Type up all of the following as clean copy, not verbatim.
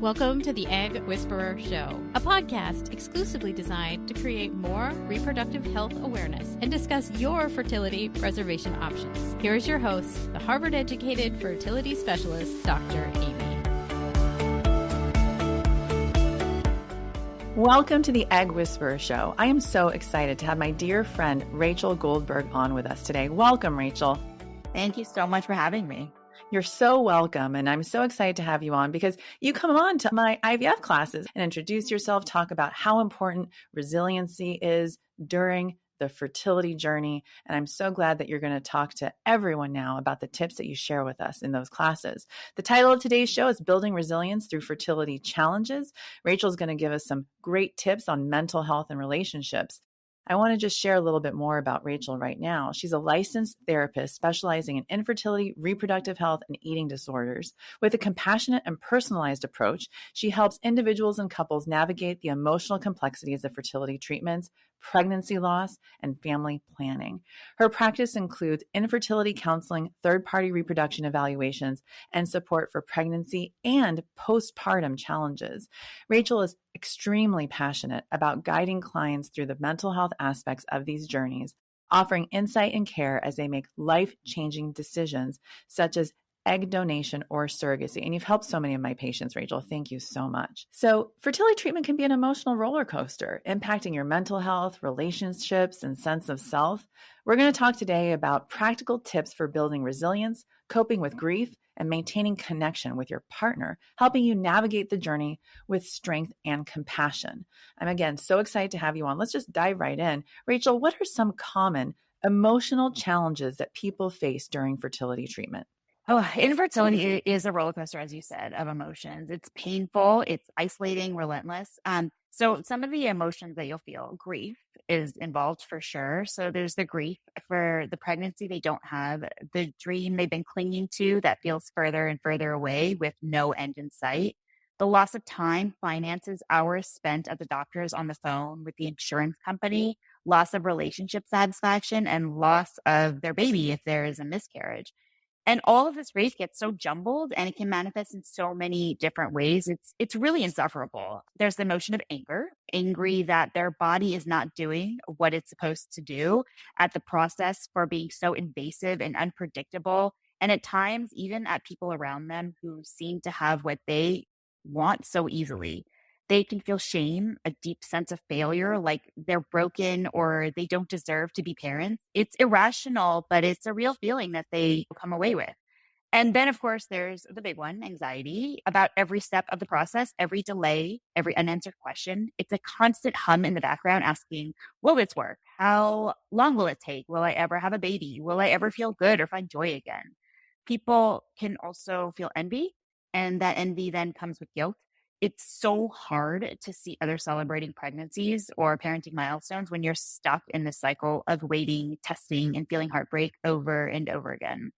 Welcome to the Egg Whisperer Show, a podcast exclusively designed to create more reproductive health awareness and discuss your fertility preservation options. Here is your host, the Harvard-educated fertility specialist, Dr. Amy. Welcome to the Egg Whisperer Show. I am so excited to have my dear friend, Rachel Goldberg, on with us today. Welcome, Rachel. Thank you so much for having me. You're so welcome. And I'm so excited to have you on because you come on to my IVF classes and introduce yourself, talk about how important resiliency is during the fertility journey. And I'm so glad that you're going to talk to everyone now about the tips that you share with us in those classes. The title of today's show is Building Resilience Through Fertility Challenges. Rachel's going to give us some great tips on mental health and relationships. I want to just share a little bit more about Rachel right now. She's a licensed therapist specializing in infertility, reproductive health, and eating disorders. With a compassionate and personalized approach, she helps individuals and couples navigate the emotional complexities of fertility treatments, pregnancy loss, and family planning. Her practice includes infertility counseling, third-party reproduction evaluations, and support for pregnancy and postpartum challenges. Rachel is extremely passionate about guiding clients through the mental health aspects of these journeys, offering insight and care as they make life-changing decisions such as egg donation or surrogacy. And you've helped so many of my patients, Rachel. Thank you so much. So fertility treatment can be an emotional roller coaster, impacting your mental health, relationships, and sense of self. We're going to talk today about practical tips for building resilience, coping with grief, and maintaining connection with your partner, helping you navigate the journey with strength and compassion. I'm again so excited to have you on. Let's just dive right in. Rachel, what are some common emotional challenges that people face during fertility treatment? Oh, infertility is a roller coaster, as you said, of emotions. It's painful, it's isolating, relentless. So some of the emotions that you'll feel, grief is involved for sure. So there's the grief for the pregnancy they don't have, the dream they've been clinging to that feels further and further away with no end in sight. The loss of time, finances, hours spent at the doctors on the phone with the insurance company, loss of relationship satisfaction, and loss of their baby if there is a miscarriage. And all of this grief gets so jumbled and it can manifest in so many different ways. It's really insufferable. There's the emotion of anger, angry that their body is not doing what it's supposed to do, at the process for being so invasive and unpredictable. And at times, even at people around them who seem to have what they want so easily. They can feel shame, a deep sense of failure, like they're broken or they don't deserve to be parents. It's irrational, but it's a real feeling that they come away with. And then, of course, there's the big one, anxiety about every step of the process, every delay, every unanswered question. It's a constant hum in the background asking, will this work? How long will it take? Will I ever have a baby? Will I ever feel good or find joy again? People can also feel envy, and that envy then comes with guilt. It's so hard to see others celebrating pregnancies or parenting milestones when you're stuck in the cycle of waiting, testing, and feeling heartbreak over and over again.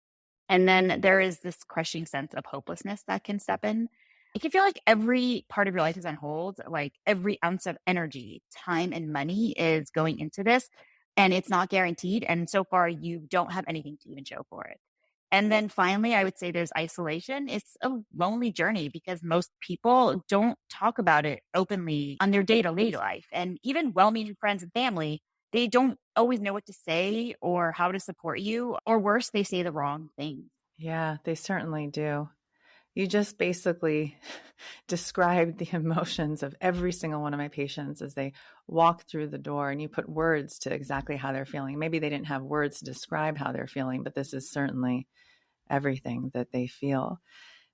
And then there is this crushing sense of hopelessness that can step in. It can feel like every part of your life is on hold, like every ounce of energy, time, and money is going into this, and it's not guaranteed. And so far, you don't have anything to even show for it. And then finally, I would say there's isolation. It's a lonely journey because most people don't talk about it openly on their day-to-day life. And even well-meaning friends and family, they don't always know what to say or how to support you. Or worse, they say the wrong thing. Yeah, they certainly do. You just basically described the emotions of every single one of my patients as they walk through the door, and you put words to exactly how they're feeling. Maybe they didn't have words to describe how they're feeling, but this is certainly everything that they feel.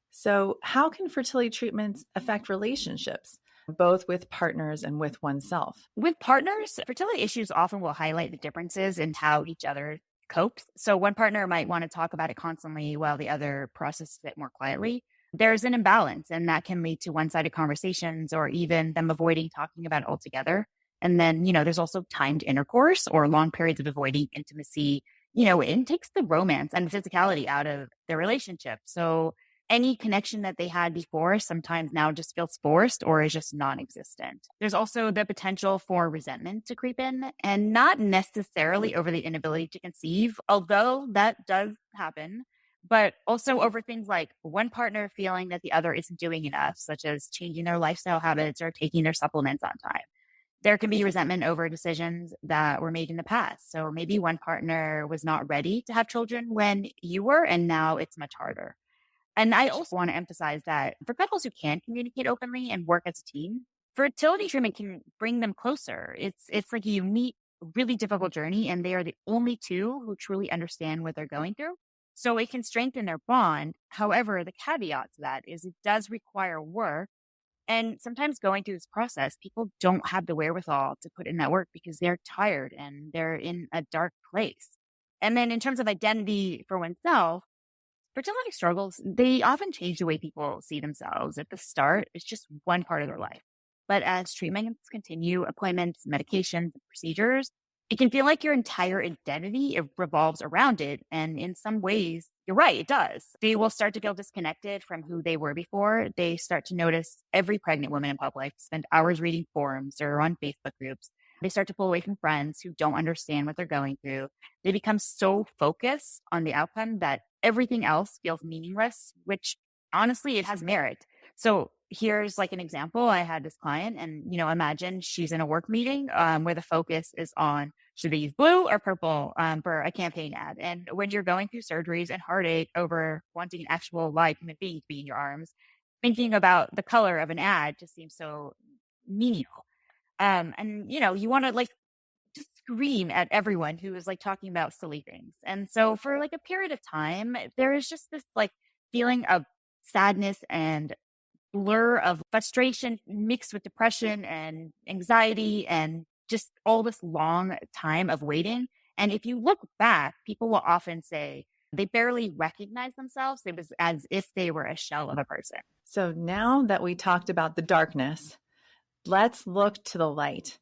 So how can fertility treatments affect relationships, both with partners and with oneself? With partners, fertility issues often will highlight the differences in how each other copes. So one partner might want to talk about it constantly while the other processes it more quietly. There's an imbalance, and that can lead to one-sided conversations or even them avoiding talking about it altogether. And then, there's also timed intercourse or long periods of avoiding intimacy. It takes the romance and physicality out of their relationship. So any connection that they had before sometimes now just feels forced or is just non-existent. There's also the potential for resentment to creep in, and not necessarily over the inability to conceive, although that does happen. but also over things like one partner feeling that the other isn't doing enough, such as changing their lifestyle habits or taking their supplements on time. There can be resentment over decisions that were made in the past. So maybe one partner was not ready to have children when you were, and now it's much harder. And I also want to emphasize that for couples who can communicate openly and work as a team, fertility treatment can bring them closer. It's like a unique, really difficult journey, and they are the only two who truly understand what they're going through. So it can strengthen their bond. However, the caveat to that is it does require work. And sometimes going through this process, people don't have the wherewithal to put in that work because they're tired and they're in a dark place. And then in terms of identity for oneself, fertility struggles, they often change the way people see themselves. At the start, it's just one part of their life. But as treatments continue, appointments, medications, procedures, it can feel like your entire identity revolves around it. And in some ways, you're right, it does. They will start to feel disconnected from who they were before. They start to notice every pregnant woman in public spend hours reading forums or on Facebook groups. They start to pull away from friends who don't understand what they're going through. They become so focused on the outcome that everything else feels meaningless, which honestly, it has merit. So here's like an example. I had this client and, imagine she's in a work meeting where the focus is on, should they use blue or purple for a campaign ad? And when you're going through surgeries and heartache over wanting an actual live human being to be in your arms, thinking about the color of an ad just seems so menial. And you want to like just scream at everyone who is like talking about silly things. And so for like a period of time, there is just this like feeling of sadness and blur of frustration mixed with depression and anxiety and just all this long time of waiting. And if you look back, people will often say they barely recognize themselves. It was as if they were a shell of a person. So now that we talked about the darkness, let's look to the light.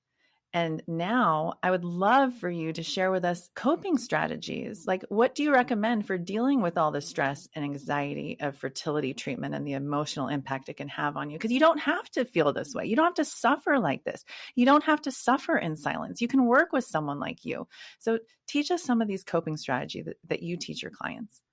And now I would love for you to share with us coping strategies. Like, what do you recommend for dealing with all the stress and anxiety of fertility treatment and the emotional impact it can have on you? Because you don't have to feel this way. You don't have to suffer like this. You don't have to suffer in silence. You can work with someone like you. So teach us some of these coping strategies that you teach your clients.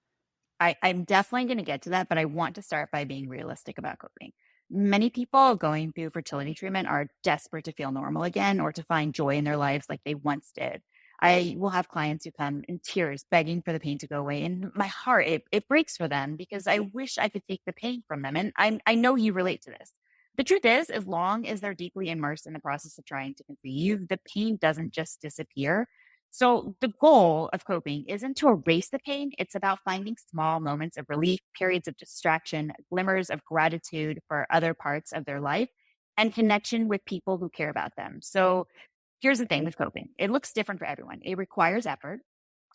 I'm definitely going to get to that, but I want to start by being realistic about coping. Many people going through fertility treatment are desperate to feel normal again or to find joy in their lives like they once did. I will have clients who come in tears begging for the pain to go away. And my heart, it breaks for them because I wish I could take the pain from them. And I know you relate to this. The truth is, as long as they're deeply immersed in the process of trying to conceive, the pain doesn't just disappear. So the goal of coping isn't to erase the pain. It's about finding small moments of relief, periods of distraction, glimmers of gratitude for other parts of their life, and connection with people who care about them. So here's the thing with coping. It looks different for everyone. It requires effort,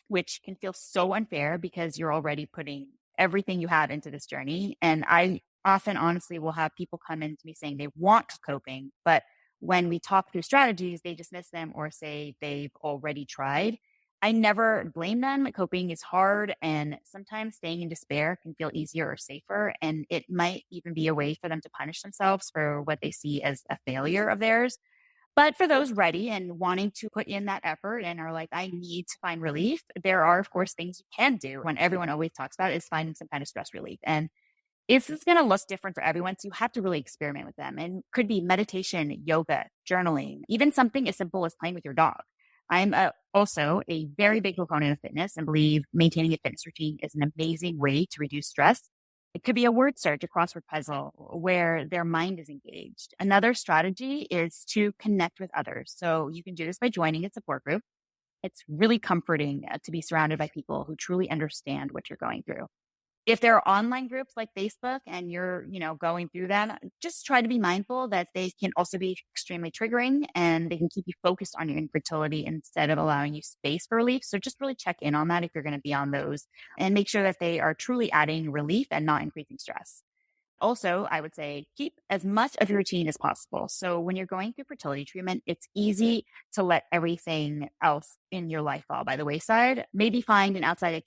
which can feel so unfair because you're already putting everything you have into this journey. And I often honestly will have people come in to me saying they want coping, but when we talk through strategies, they dismiss them or say they've already tried. I never blame them. Coping is hard, and sometimes staying in despair can feel easier or safer. And it might even be a way for them to punish themselves for what they see as a failure of theirs. But for those ready and wanting to put in that effort and are like, I need to find relief, there are, of course, things you can do. When everyone always talks about is finding some kind of stress relief. And it's going to look different for everyone. So you have to really experiment with them. And could be meditation, yoga, journaling, even something as simple as playing with your dog. I'm also a very big proponent of fitness and believe maintaining a fitness routine is an amazing way to reduce stress. It could be a word search, a crossword puzzle where their mind is engaged. Another strategy is to connect with others. So you can do this by joining a support group. It's really comforting to be surrounded by people who truly understand what you're going through. If there are online groups like Facebook and you're, going through that, just try to be mindful that they can also be extremely triggering and they can keep you focused on your infertility instead of allowing you space for relief. So just really check in on that if you're going to be on those and make sure that they are truly adding relief and not increasing stress. Also, I would say keep as much of your routine as possible. So when you're going through fertility treatment, it's easy to let everything else in your life fall by the wayside. Maybe find an outside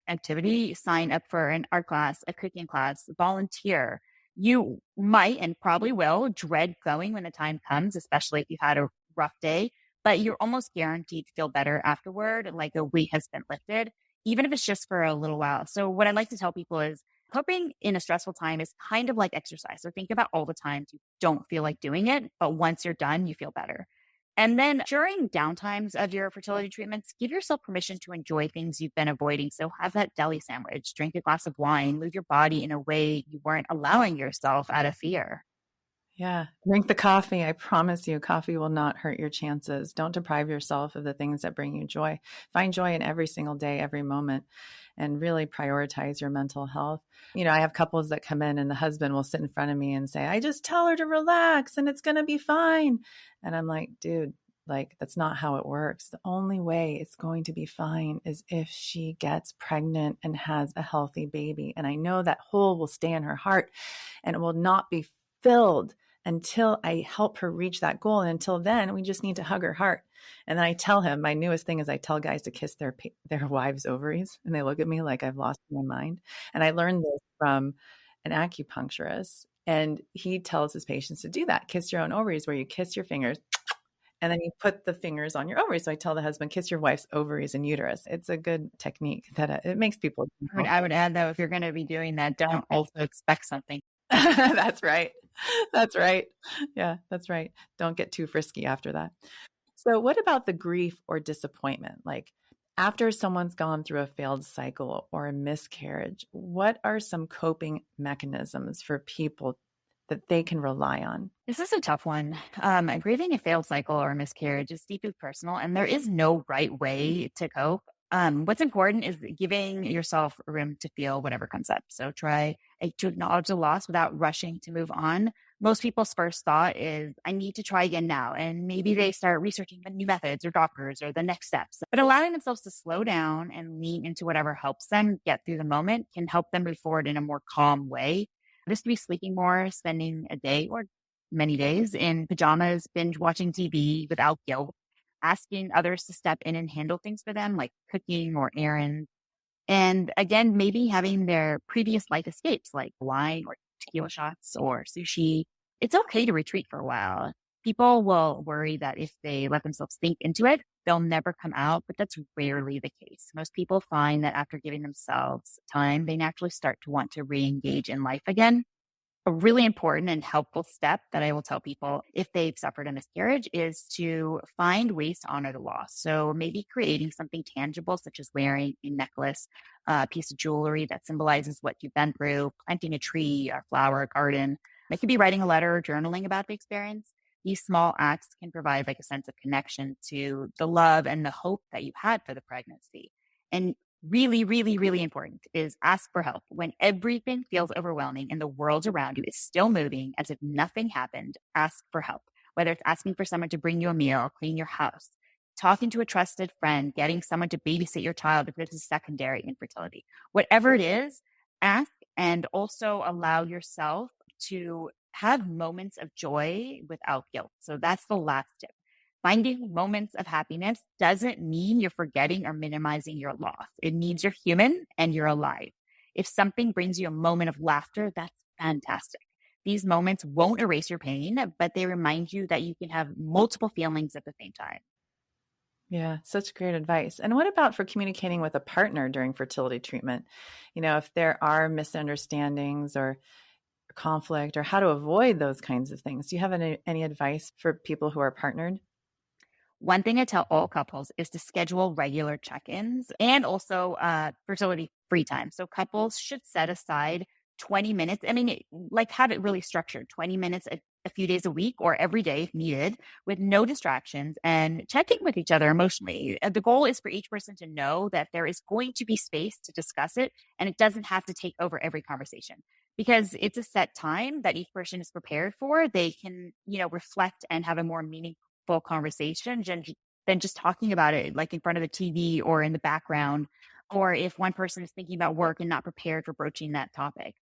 activity, sign up for an art class, a cooking class, volunteer. You might and probably will dread going when the time comes, especially if you had a rough day, but you're almost guaranteed to feel better afterward, like a weight has been lifted. even if it's just for a little while. So what I like to tell people is coping in a stressful time is kind of like exercise. So think about all the times you don't feel like doing it, but once you're done, you feel better. And then during downtimes of your fertility treatments, give yourself permission to enjoy things you've been avoiding. So have that deli sandwich, drink a glass of wine, move your body in a way you weren't allowing yourself out of fear. Yeah. Drink the coffee. I promise you, coffee will not hurt your chances. Don't deprive yourself of the things that bring you joy. Find joy in every single day, every moment, and really prioritize your mental health. I have couples that come in and the husband will sit in front of me and say, I just tell her to relax and it's going to be fine. And I'm like, dude, that's not how it works. The only way it's going to be fine is if she gets pregnant and has a healthy baby. And I know that hole will stay in her heart and it will not be filled until I help her reach that goal. And until then, we just need to hug her heart. And then I tell him, my newest thing is I tell guys to kiss their wives' ovaries. And they look at me like I've lost my mind. And I learned this from an acupuncturist. And he tells his patients to do that. Kiss your own ovaries, where you kiss your fingers and then you put the fingers on your ovaries. So I tell the husband, kiss your wife's ovaries and uterus. It's a good technique that it makes people. I would add, though, if you're going to be doing that, don't also expect something. That's right. That's right. Yeah, that's right. Don't get too frisky after that. So what about the grief or disappointment? Like after someone's gone through a failed cycle or a miscarriage, what are some coping mechanisms for people that they can rely on? This is a tough one. Grieving a failed cycle or miscarriage is deeply personal, and there is no right way to cope. What's important is giving yourself room to feel whatever comes up. So try to acknowledge the loss without rushing to move on. Most people's first thought is, I need to try again now. And maybe they start researching the new methods or doctors or the next steps. But allowing themselves to slow down and lean into whatever helps them get through the moment can help them move forward in a more calm way. This could be sleeping more, spending a day or many days in pajamas, binge watching TV without guilt, asking others to step in and handle things for them, like cooking or errands. And again, maybe having their previous life escapes, like wine or tequila shots or sushi. It's okay to retreat for a while. People will worry that if they let themselves sink into it, they'll never come out, but that's rarely the case. Most people find that after giving themselves time, they naturally start to want to re-engage in life again. A really important and helpful step that I will tell people if they've suffered a miscarriage is to find ways to honor the loss. So maybe creating something tangible, such as wearing a necklace, a piece of jewelry that symbolizes what you've been through, planting a tree, a flower, a garden. It could be writing a letter or journaling about the experience. These small acts can provide a sense of connection to the love and the hope that you had for the pregnancy. And really, really, really important is ask for help. When everything feels overwhelming and the world around you is still moving as if nothing happened, ask for help. Whether it's asking for someone to bring you a meal, clean your house, talking to a trusted friend, getting someone to babysit your child if this is secondary infertility. Whatever it is, ask, and also allow yourself to have moments of joy without guilt. So that's the last tip. Finding moments of happiness doesn't mean you're forgetting or minimizing your loss. It means you're human and you're alive. If something brings you a moment of laughter, that's fantastic. These moments won't erase your pain, but they remind you that you can have multiple feelings at the same time. Yeah, such great advice. And what about for communicating with a partner during fertility treatment? If there are misunderstandings or conflict or how to avoid those kinds of things, do you have any advice for people who are partnered? One thing I tell all couples is to schedule regular check-ins and also fertility free time. So couples should set aside 20 minutes. Have it really structured, 20 minutes a few days a week or every day if needed, with no distractions, and checking with each other emotionally. The goal is for each person to know that there is going to be space to discuss it, and it doesn't have to take over every conversation. Because it's a set time that each person is prepared for, they can, reflect and have a more meaningful conversation than just talking about it like in front of the TV or in the background, or if one person is thinking about work and not prepared for broaching that topic.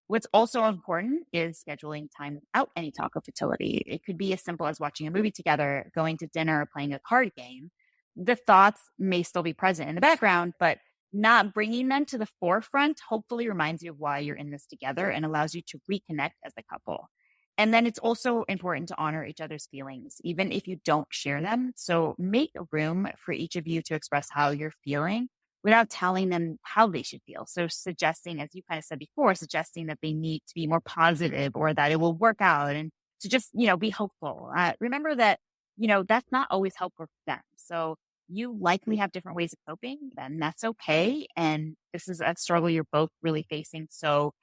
What's also important is scheduling time without any talk of fertility. It could be as simple as watching a movie together, going to dinner, or playing a card game. The thoughts may still be present in the background, but not bringing them to the forefront hopefully reminds you of why you're in this together and allows you to reconnect as a couple. And then it's also important to honor each other's feelings, even if you don't share them. So make room for each of you to express how you're feeling without telling them how they should feel. So suggesting, as you kind of said before, suggesting that they need to be more positive or that it will work out and to just, be hopeful. Remember that, that's not always helpful for them. So you likely have different ways of coping, and that's okay. And this is a struggle you're both really facing. So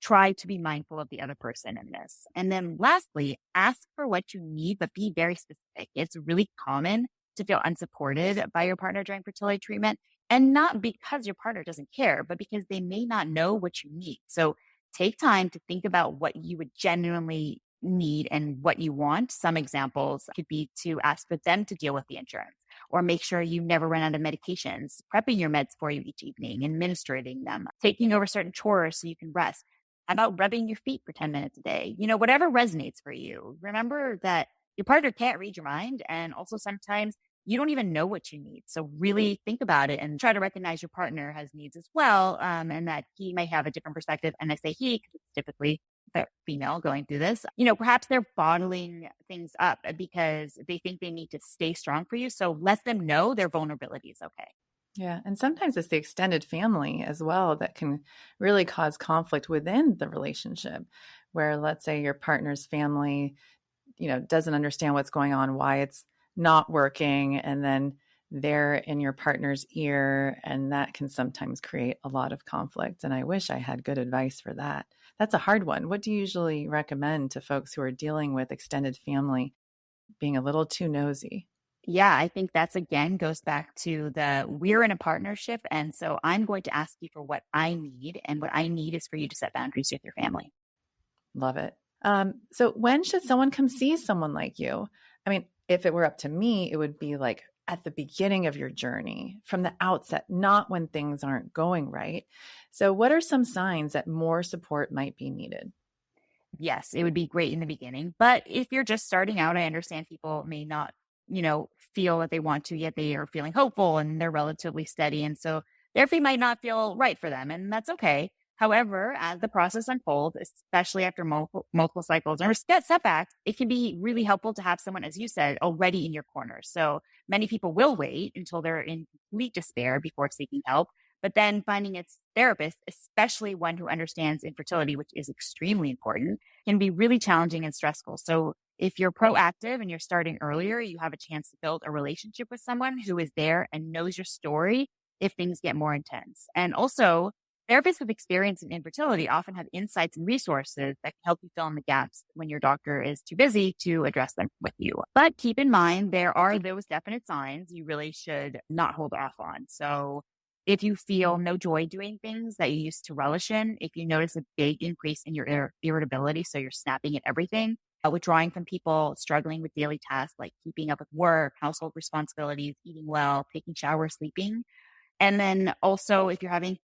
try to be mindful of the other person in this. And then lastly, ask for what you need, but be very specific. It's really common to feel unsupported by your partner during fertility treatment. And not because your partner doesn't care, but because they may not know what you need. So take time to think about what you would genuinely need and what you want. Some examples could be to ask for them to deal with the insurance or make sure you never run out of medications, prepping your meds for you each evening, administrating them, taking over certain chores so you can rest. How about rubbing your feet for 10 minutes a day? Whatever resonates for you. Remember that your partner can't read your mind. And also sometimes you don't even know what you need. So really think about it and try to recognize your partner has needs as well. And that he may have a different perspective. And I say he, because it's typically the female going through this. Perhaps they're bottling things up because they think they need to stay strong for you. So let them know their vulnerability is okay. Yeah. And sometimes it's the extended family as well that can really cause conflict within the relationship, where let's say your partner's family, doesn't understand what's going on, why it's not working. And then they're in your partner's ear, and that can sometimes create a lot of conflict. And I wish I had good advice for that. That's a hard one. What do you usually recommend to folks who are dealing with extended family being a little too nosy? Yeah, I think that's again goes back to we're in a partnership. And so I'm going to ask you for what I need. And what I need is for you to set boundaries with your family. Love it. So when should someone come see someone like you? I mean, if it were up to me, it would be like at the beginning of your journey, from the outset, not when things aren't going right. So what are some signs that more support might be needed? Yes, it would be great in the beginning. But if you're just starting out, I understand people may not, feel that they want to, yet they are feeling hopeful and they're relatively steady. And so therapy might not feel right for them. And that's okay. However, as the process unfolds, especially after multiple cycles or setbacks, it can be really helpful to have someone, as you said, already in your corner. So many people will wait until they're in complete despair before seeking help. But then finding its therapist, especially one who understands infertility, which is extremely important, can be really challenging and stressful. So if you're proactive and you're starting earlier, you have a chance to build a relationship with someone who is there and knows your story if things get more intense. And also, therapists with experience in infertility often have insights and resources that can help you fill in the gaps when your doctor is too busy to address them with you. But keep in mind, there are those definite signs you really should not hold off on. So if you feel no joy doing things that you used to relish in, if you notice a big increase in your irritability, so you're snapping at everything, withdrawing from people, struggling with daily tasks like keeping up with work, household responsibilities, eating well, taking showers, sleeping. And then also if you're having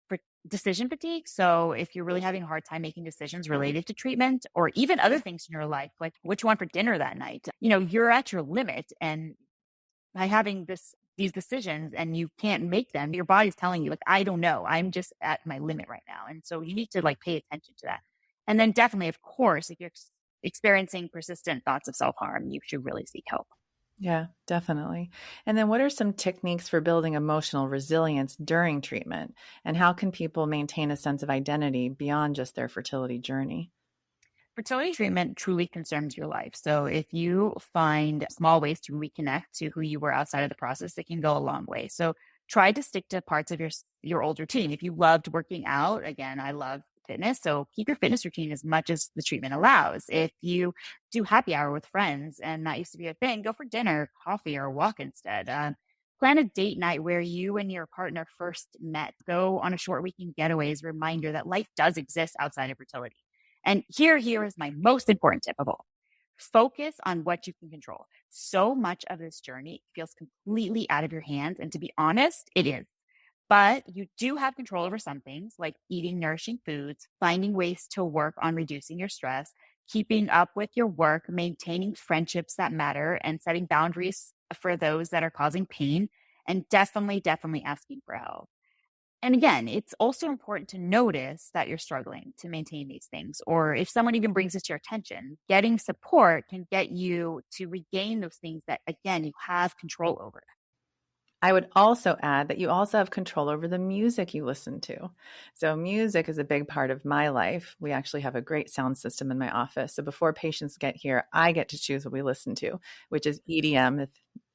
decision fatigue, so if you're really having a hard time making decisions related to treatment or even other things in your life, like what you want for dinner that night, you're at your limit. And by having these decisions and you can't make them, your body's telling you, like, I don't know, I'm just at my limit right now. And so you need to pay attention to that. And then definitely, of course, if you're experiencing persistent thoughts of self-harm, you should really seek help. Yeah, definitely. And then what are some techniques for building emotional resilience during treatment? And how can people maintain a sense of identity beyond just their fertility journey? Fertility treatment truly concerns your life. So if you find small ways to reconnect to who you were outside of the process, it can go a long way. So try to stick to parts of your old routine. If you loved working out, again, I love fitness. So keep your fitness routine as much as the treatment allows. If you do happy hour with friends and that used to be a thing, go for dinner, coffee, or a walk instead. Plan a date night where you and your partner first met. Go on a short weekend getaway as a reminder that life does exist outside of fertility. And here is my most important tip of all. Focus on what you can control. So much of this journey feels completely out of your hands. And to be honest, it is. But you do have control over some things like eating nourishing foods, finding ways to work on reducing your stress, keeping up with your work, maintaining friendships that matter, and setting boundaries for those that are causing pain, and definitely asking for help. And again, it's also important to notice that you're struggling to maintain these things, or if someone even brings it to your attention, getting support can get you to regain those things that, again, you have control over. I would also add that you also have control over the music you listen to. So music is a big part of my life. We actually have a great sound system in my office. So before patients get here, I get to choose what we listen to, which is EDM.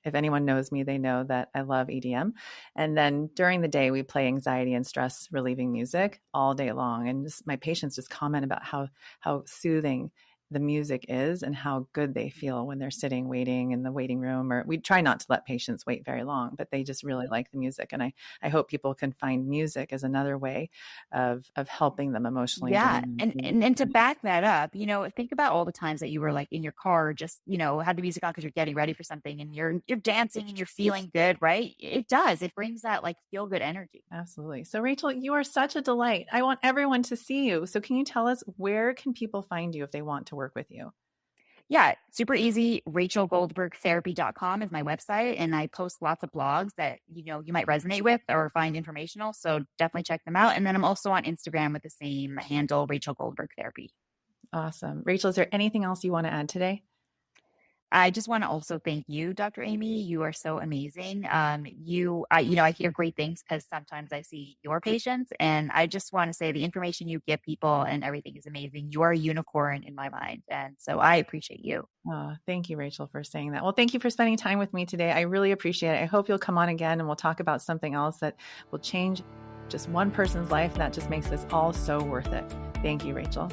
If anyone knows me, they know that I love EDM. And then during the day, we play anxiety and stress relieving music all day long. And my patients just comment about how soothing the music is and how good they feel when they're sitting waiting in the waiting room. Or we try not to let patients wait very long, but they just really like the music. And I hope people can find music as another way of helping them emotionally. Yeah. During And to back that up, think about all the times that you were like in your car, just, had the music on because you're getting ready for something and you're dancing and you're feeling good, right? It does. It brings that like feel good energy. Absolutely. So Rachel, you are such a delight. I want everyone to see you. So can you tell us, where can people find you if they want to work with you? Yeah, super easy. RachelGoldbergTherapy.com is my website. And I post lots of blogs that, you might resonate with or find informational. So definitely check them out. And then I'm also on Instagram with the same handle, Rachel Goldberg Therapy. Awesome. Rachel, is there anything else you want to add today? I just want to also thank you, Dr. Amy. You are so amazing. I hear great things because sometimes I see your patients, and I just want to say the information you give people and everything is amazing. You are a unicorn in my mind, and so I appreciate you. Thank you, Rachel, for saying that. Well, thank you for spending time with me today. I really appreciate it. I hope you'll come on again and we'll talk about something else that will change just one person's life. That just makes this all so worth it. Thank you, Rachel.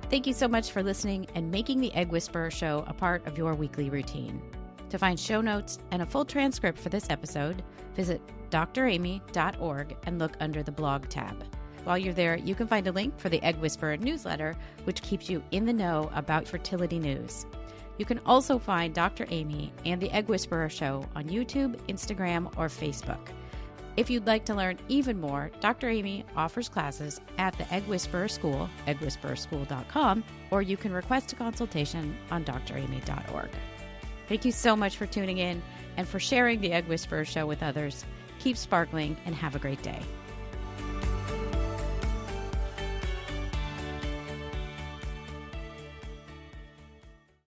Thank you so much for listening and making the Egg Whisperer Show a part of your weekly routine. To find show notes and a full transcript for this episode, visit dramy.org and look under the blog tab. While you're there, you can find a link for the Egg Whisperer newsletter, which keeps you in the know about fertility news. You can also find Dr. Amy and the Egg Whisperer Show on YouTube, Instagram, or Facebook. If you'd like to learn even more, Dr. Amy offers classes at the Egg Whisperer School, eggwhispererschool.com, or you can request a consultation on dramy.org. Thank you so much for tuning in and for sharing the Egg Whisperer Show with others. Keep sparkling and have a great day.